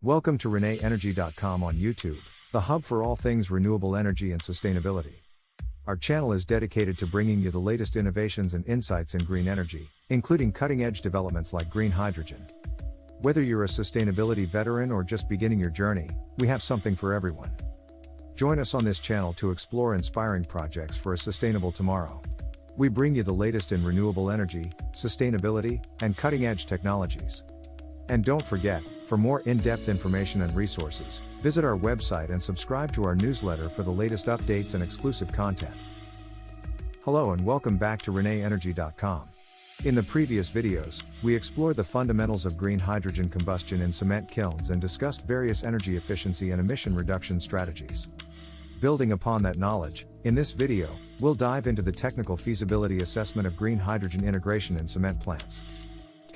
Welcome to ReneEnergy.com on YouTube, the hub for all things renewable energy and sustainability. Our channel is dedicated to bringing you the latest innovations and insights in green energy, including cutting-edge developments like green hydrogen. Whether you're a sustainability veteran or just beginning your journey, we have something for everyone. Join us on this channel to explore inspiring projects for a sustainable tomorrow. We bring you the latest in renewable energy, sustainability, and cutting-edge technologies. And don't forget, for more in-depth information and resources, visit our website and subscribe to our newsletter for the latest updates and exclusive content. Hello and welcome back to ReneEnergy.com. In the previous videos, we explored the fundamentals of green hydrogen combustion in cement kilns and discussed various energy efficiency and emission reduction strategies. Building upon that knowledge, in this video, we'll dive into the technical feasibility assessment of green hydrogen integration in cement plants.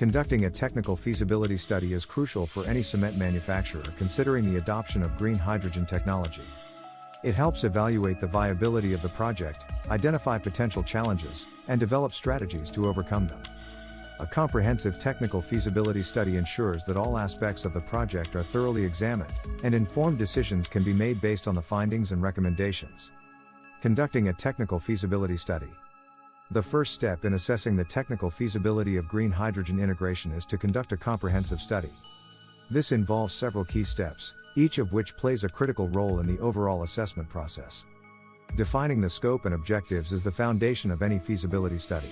Conducting a technical feasibility study is crucial for any cement manufacturer considering the adoption of green hydrogen technology. It helps evaluate the viability of the project, identify potential challenges, and develop strategies to overcome them. A comprehensive technical feasibility study ensures that all aspects of the project are thoroughly examined, and informed decisions can be made based on the findings and recommendations. Conducting a technical feasibility study. The first step in assessing the technical feasibility of green hydrogen integration is to conduct a comprehensive study. This involves several key steps, each of which plays a critical role in the overall assessment process. Defining the scope and objectives is the foundation of any feasibility study.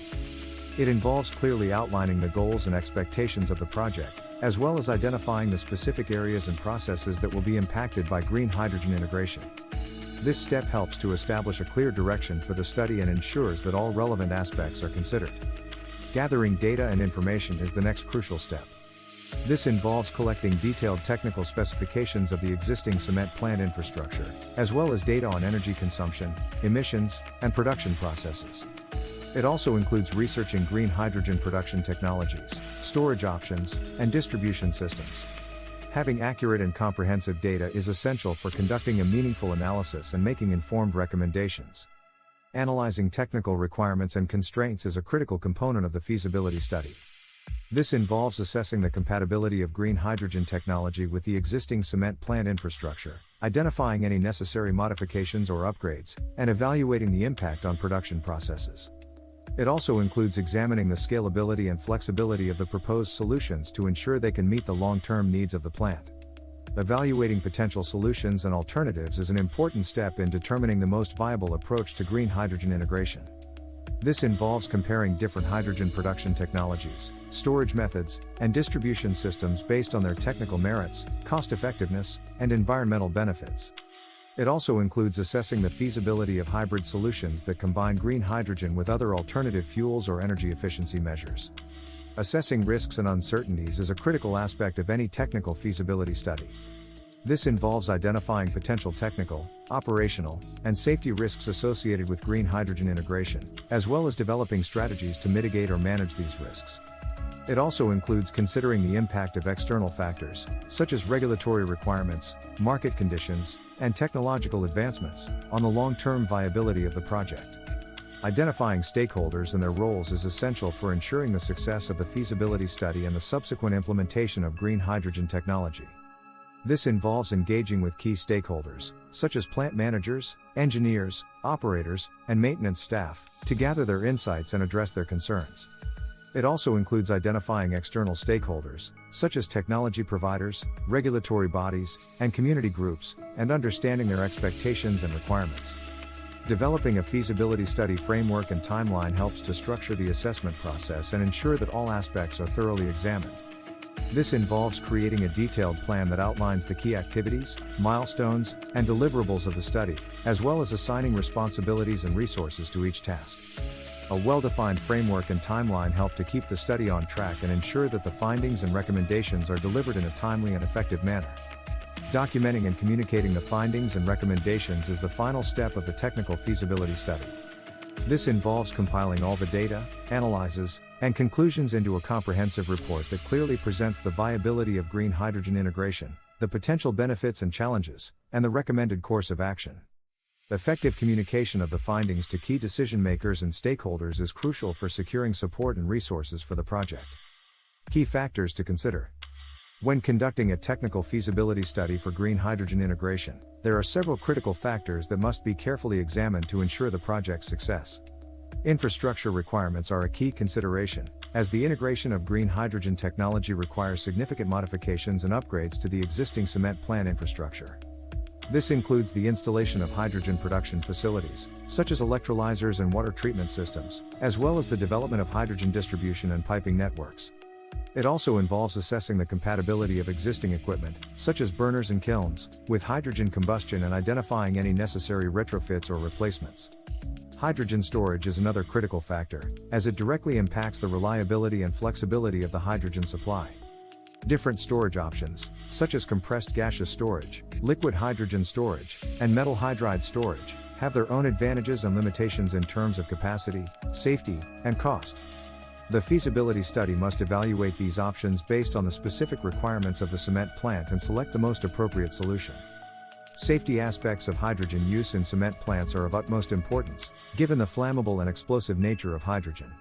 It involves clearly outlining the goals and expectations of the project, as well as identifying the specific areas and processes that will be impacted by green hydrogen integration. This step helps to establish a clear direction for the study and ensures that all relevant aspects are considered. Gathering data and information is the next crucial step. This involves collecting detailed technical specifications of the existing cement plant infrastructure, as well as data on energy consumption, emissions, and production processes. It also includes researching green hydrogen production technologies, storage options, and distribution systems. Having accurate and comprehensive data is essential for conducting a meaningful analysis and making informed recommendations. Analyzing technical requirements and constraints is a critical component of the feasibility study. This involves assessing the compatibility of green hydrogen technology with the existing cement plant infrastructure, identifying any necessary modifications or upgrades, and evaluating the impact on production processes. It also includes examining the scalability and flexibility of the proposed solutions to ensure they can meet the long-term needs of the plant. Evaluating potential solutions and alternatives is an important step in determining the most viable approach to green hydrogen integration. This involves comparing different hydrogen production technologies, storage methods, and distribution systems based on their technical merits, cost-effectiveness, and environmental benefits. It also includes assessing the feasibility of hybrid solutions that combine green hydrogen with other alternative fuels or energy efficiency measures. Assessing risks and uncertainties is a critical aspect of any technical feasibility study. This involves identifying potential technical, operational, and safety risks associated with green hydrogen integration, as well as developing strategies to mitigate or manage these risks. It also includes considering the impact of external factors, such as regulatory requirements, market conditions, and technological advancements, on the long-term viability of the project. Identifying stakeholders and their roles is essential for ensuring the success of the feasibility study and the subsequent implementation of green hydrogen technology. This involves engaging with key stakeholders, such as plant managers, engineers, operators, and maintenance staff, to gather their insights and address their concerns. It also includes identifying external stakeholders, such as technology providers, regulatory bodies, and community groups, and understanding their expectations and requirements. Developing a feasibility study framework and timeline helps to structure the assessment process and ensure that all aspects are thoroughly examined. This involves creating a detailed plan that outlines the key activities, milestones, and deliverables of the study, as well as assigning responsibilities and resources to each task. A well-defined framework and timeline help to keep the study on track and ensure that the findings and recommendations are delivered in a timely and effective manner. Documenting and communicating the findings and recommendations is the final step of the technical feasibility study. This involves compiling all the data, analyses, and conclusions into a comprehensive report that clearly presents the viability of green hydrogen integration, the potential benefits and challenges, and the recommended course of action. Effective communication of the findings to key decision makers and stakeholders is crucial for securing support and resources for the project. Key factors to consider. When conducting a technical feasibility study for green hydrogen integration, there are several critical factors that must be carefully examined to ensure the project's success. Infrastructure requirements are a key consideration, as the integration of green hydrogen technology requires significant modifications and upgrades to the existing cement plant infrastructure. This includes the installation of hydrogen production facilities, such as electrolyzers and water treatment systems, as well as the development of hydrogen distribution and piping networks. It also involves assessing the compatibility of existing equipment, such as burners and kilns, with hydrogen combustion and identifying any necessary retrofits or replacements. Hydrogen storage is another critical factor, as it directly impacts the reliability and flexibility of the hydrogen supply. Different storage options, such as compressed gaseous storage, liquid hydrogen storage, and metal hydride storage, have their own advantages and limitations in terms of capacity, safety, and cost. The feasibility study must evaluate these options based on the specific requirements of the cement plant and select the most appropriate solution. Safety aspects of hydrogen use in cement plants are of utmost importance, given the flammable and explosive nature of hydrogen.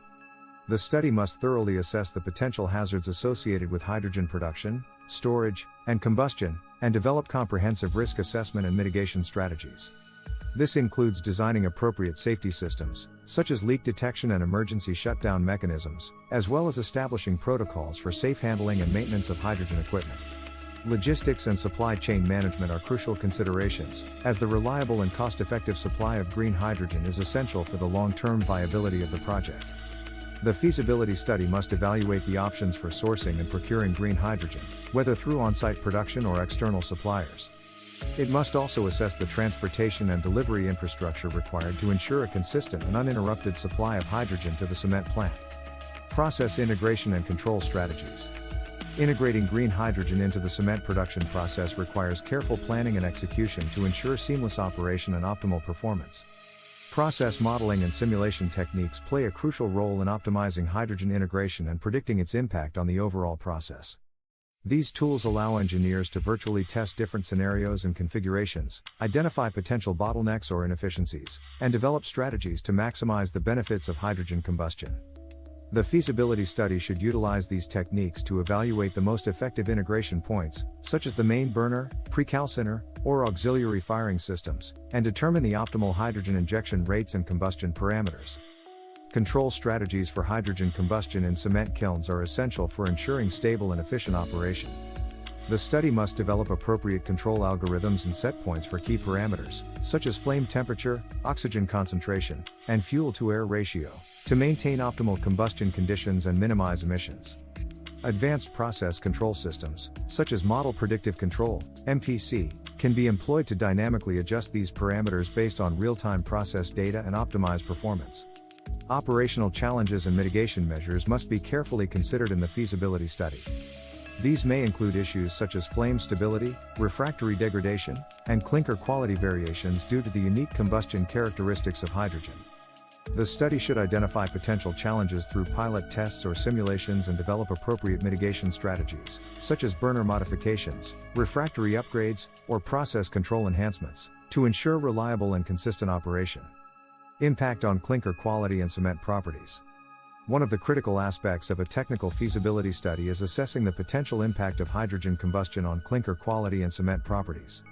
The study must thoroughly assess the potential hazards associated with hydrogen production, storage, and combustion, and develop comprehensive risk assessment and mitigation strategies. This includes designing appropriate safety systems, such as leak detection and emergency shutdown mechanisms, as well as establishing protocols for safe handling and maintenance of hydrogen equipment. Logistics and supply chain management are crucial considerations, as the reliable and cost-effective supply of green hydrogen is essential for the long-term viability of the project. The feasibility study must evaluate the options for sourcing and procuring green hydrogen, whether through on-site production or external suppliers. It must also assess the transportation and delivery infrastructure required to ensure a consistent and uninterrupted supply of hydrogen to the cement plant. Process integration and control strategies. Integrating green hydrogen into the cement production process requires careful planning and execution to ensure seamless operation and optimal performance. Process modeling and simulation techniques play a crucial role in optimizing hydrogen integration and predicting its impact on the overall process. These tools allow engineers to virtually test different scenarios and configurations, identify potential bottlenecks or inefficiencies, and develop strategies to maximize the benefits of hydrogen combustion. The feasibility study should utilize these techniques to evaluate the most effective integration points, such as the main burner, precalciner, or auxiliary firing systems, and determine the optimal hydrogen injection rates and combustion parameters. Control strategies for hydrogen combustion in cement kilns are essential for ensuring stable and efficient operation. The study must develop appropriate control algorithms and set points for key parameters, such as flame temperature, oxygen concentration, and fuel-to-air ratio, to maintain optimal combustion conditions and minimize emissions. Advanced process control systems, such as Model Predictive Control, MPC, can be employed to dynamically adjust these parameters based on real-time process data and optimize performance. Operational challenges and mitigation measures must be carefully considered in the feasibility study. These may include issues such as flame stability, refractory degradation, and clinker quality variations due to the unique combustion characteristics of hydrogen. The study should identify potential challenges through pilot tests or simulations and develop appropriate mitigation strategies, such as burner modifications, refractory upgrades, or process control enhancements, to ensure reliable and consistent operation. Impact on clinker quality and cement properties. One of the critical aspects of a technical feasibility study is assessing the potential impact of hydrogen combustion on clinker quality and cement properties.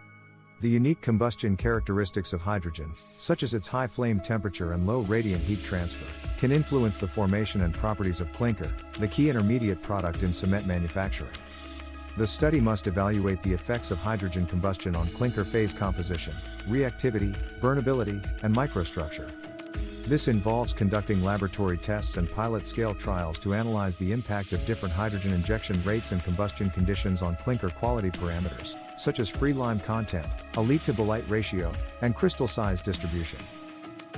The unique combustion characteristics of hydrogen, such as its high flame temperature and low radiant heat transfer, can influence the formation and properties of clinker, the key intermediate product in cement manufacturing. The study must evaluate the effects of hydrogen combustion on clinker phase composition, reactivity, burnability, and microstructure. This involves conducting laboratory tests and pilot-scale trials to analyze the impact of different hydrogen injection rates and combustion conditions on clinker quality parameters, such as free lime content, elite to bolite ratio, and crystal size distribution.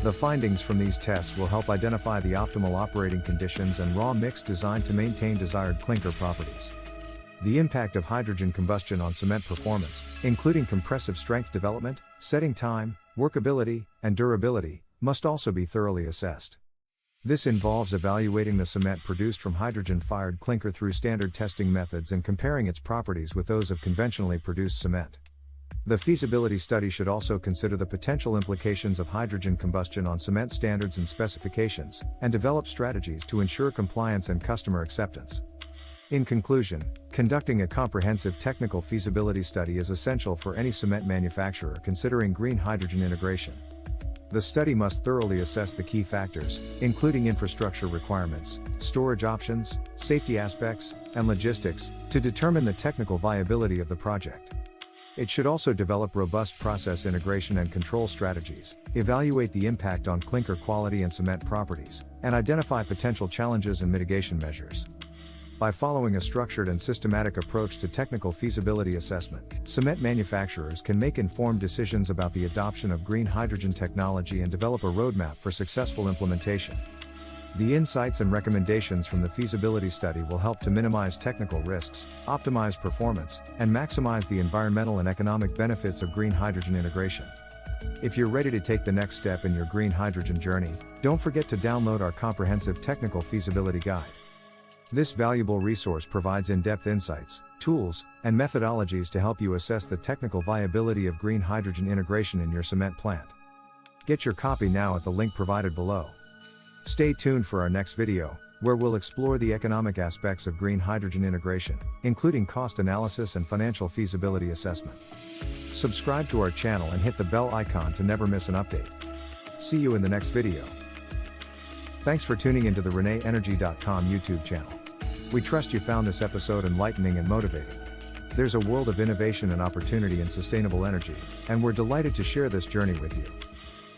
The findings from these tests will help identify the optimal operating conditions and raw mix designed to maintain desired clinker properties. The impact of hydrogen combustion on cement performance, including compressive strength development, setting time, workability, and durability, must also be thoroughly assessed. This involves evaluating the cement produced from hydrogen-fired clinker through standard testing methods and comparing its properties with those of conventionally produced cement. The feasibility study should also consider the potential implications of hydrogen combustion on cement standards and specifications, and develop strategies to ensure compliance and customer acceptance. In conclusion, conducting a comprehensive technical feasibility study is essential for any cement manufacturer considering green hydrogen integration. The study must thoroughly assess the key factors, including infrastructure requirements, storage options, safety aspects, and logistics, to determine the technical viability of the project. It should also develop robust process integration and control strategies, evaluate the impact on clinker quality and cement properties, and identify potential challenges and mitigation measures. By following a structured and systematic approach to technical feasibility assessment, cement manufacturers can make informed decisions about the adoption of green hydrogen technology and develop a roadmap for successful implementation. The insights and recommendations from the feasibility study will help to minimize technical risks, optimize performance, and maximize the environmental and economic benefits of green hydrogen integration. If you're ready to take the next step in your green hydrogen journey, don't forget to download our comprehensive technical feasibility guide. This valuable resource provides in-depth insights, tools, and methodologies to help you assess the technical viability of green hydrogen integration in your cement plant. Get your copy now at the link provided below. Stay tuned for our next video, where we'll explore the economic aspects of green hydrogen integration, including cost analysis and financial feasibility assessment. Subscribe to our channel and hit the bell icon to never miss an update. See you in the next video. Thanks for tuning into the ReneEnergy.com YouTube channel. We trust you found this episode enlightening and motivating. There's a world of innovation and opportunity in sustainable energy, and we're delighted to share this journey with you.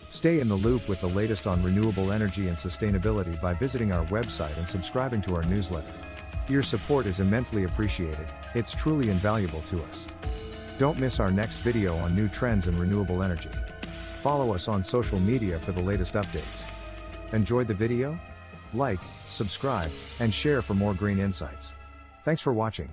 Stay in the loop with the latest on renewable energy and sustainability by visiting our website and subscribing to our newsletter. Your support is immensely appreciated, it's truly invaluable to us. Don't miss our next video on new trends in renewable energy. Follow us on social media for the latest updates. Enjoyed the video? Like, subscribe, and share for more green insights. Thanks for watching.